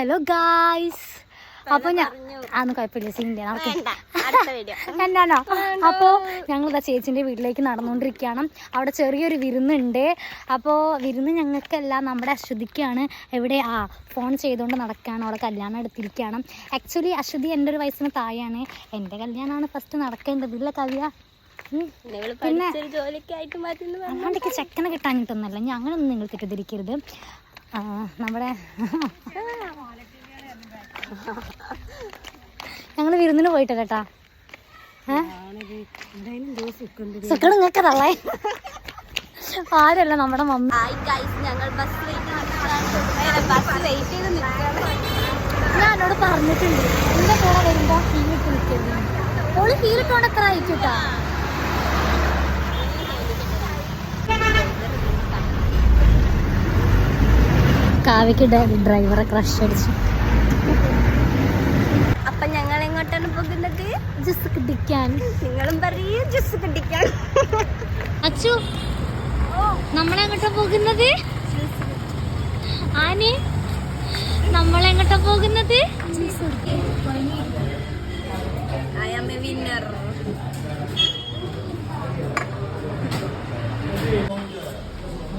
Hello guys, അപ്പൊ അതൊന്നും കുഴപ്പമില്ല, സീൻ്റെ എന്നാണോ. അപ്പോൾ ഞങ്ങളിതാ ചേച്ചിൻ്റെ വീട്ടിലേക്ക് നടന്നുകൊണ്ടിരിക്കുകയാണ്. അവിടെ ചെറിയൊരു വിരുന്നുണ്ട്. അപ്പോൾ വിരുന്ന് ഞങ്ങൾക്കല്ല, നമ്മുടെ അശ്വതിക്കാണ്. എവിടെ ഫോൺ ചെയ്തുകൊണ്ട് നടക്കുകയാണ്. അവളെ കല്യാണം എടുത്തിരിക്കുകയാണ്. ആക്ച്വലി അശ്വതി എൻ്റെ ഒരു വയസ്സിന് താഴെയാണ്. എൻ്റെ കല്യാണമാണ് ഫസ്റ്റ് നടക്കേണ്ടത്, ഇല്ല കവിയ. പിന്നെ അങ്ങോട്ടേക്ക് ചെക്കനെ കിട്ടാനിട്ടൊന്നല്ല, ഞാൻ അങ്ങനെയൊന്നും നിങ്ങൾ തെറ്റിദ്ധരിക്കരുത്. നമ്മുടെ ഞങ്ങൾ വിരുന്നിന് പോയിട്ടല്ല കേട്ടാ. സുഖം നിങ്ങൾക്ക് തള്ളേ ആരല്ല നമ്മുടെ മമ്മി. ഞാൻ എന്നോട് പറഞ്ഞിട്ടുണ്ട് എന്റെ കൂടെ വരുമ്പോ ഹീലിട്ട് നിൽക്കരുത്. ഓള് ഹീലിട്ടോണ്ട് എത്ര അയച്ചുട്ടാ. കാവ്യക്ക് ഡ്രൈവറെ ക്രഷ് അടിച്ചു. അപ്പൊ ഞങ്ങൾ എങ്ങോട്ടാണ് പോകുന്നത്? ജ്യൂസ് കുടിക്കാൻ. നിങ്ങളും പറയൂ ജ്യൂസ് കുടിക്കാൻ. അച്ചു, നമ്മളെങ്ങോട്ടാ പോകുന്നത്? ആനി, നമ്മളെങ്ങോട്ടാ പോകുന്നത്? I am a winner.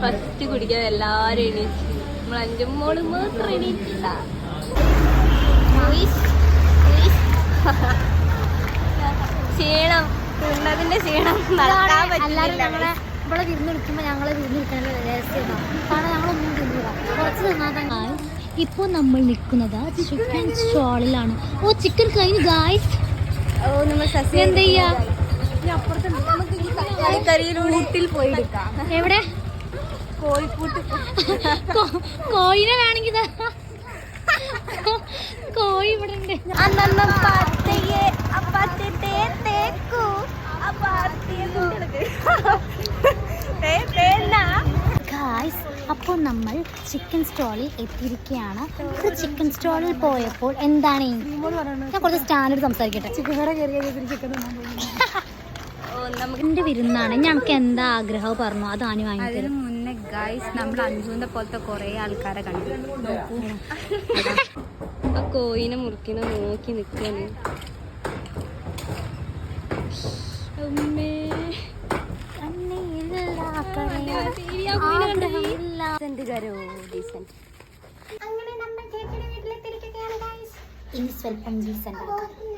First കുടിക്കാൻ എല്ലാരും എണീച്ചു. നമ്മൾ അഞ്ചുമോള് മാത്രം എണീറ്റില്ല. ക്ഷീണം, തിന്നതിന്റെ ക്ഷീണം, നടക്കാൻ പറ്റില്ല. ഇവിടെ വിരുന്ന് വിളിക്കുമ്പോൾ ഞങ്ങളെ വിരുന്ന് വിളിക്കുന്ന രഹസ്യമാണ്. കാരണം ഞങ്ങളൊന്നും തിന്നില്ല, കുറച്ച് തിന്നാൽ തന്നെ. ഇപ്പോൾ നമ്മൾ നിൽക്കുന്നത് ചിക്കൻ സ്റ്റോളിലാണ്. ഓ, ചിക്കൻ കഴിഞ്ഞു ഗായ്സ്. എന്താ ചെയ്യാ? ഊട്ടിൽ പോയി എടുക്കാം. എവിടെ? കോഴിക്കൂട്ട്. കോഴിനെ വേണമെങ്കിൽ കോഴി ഇവിടെ ഉണ്ട്. ഗായ്സ്, അപ്പോൾ നമ്മൾ ചിക്കൻ സ്റ്റോളിൽ എത്തിയിരിക്കുകയാണ്. ചിക്കൻ സ്റ്റോളിൽ പോയപ്പോൾ എന്താണ്, ഞാൻ കുറച്ച് സ്റ്റാൻഡേർഡ് സംസാരിക്കട്ടെ. എൻ്റെ വിരുന്നാണ്, ഞങ്ങൾക്ക് എന്താ ആഗ്രഹം പറഞ്ഞു അതാണ് വാങ്ങിയത്. അതിന് മുന്നേ ഗായ്സ് നമ്മൾ അഞ്ചൂന്റെ പോലത്തെ കുറേ ആൾക്കാരെ കണ്ടു. ആ കോയിനെ മുറിക്കണ നോക്കി നിൽക്കാണ്. ഇനി സ്വല്പം ജ്യൂസ് ഉണ്ടാക്കാം.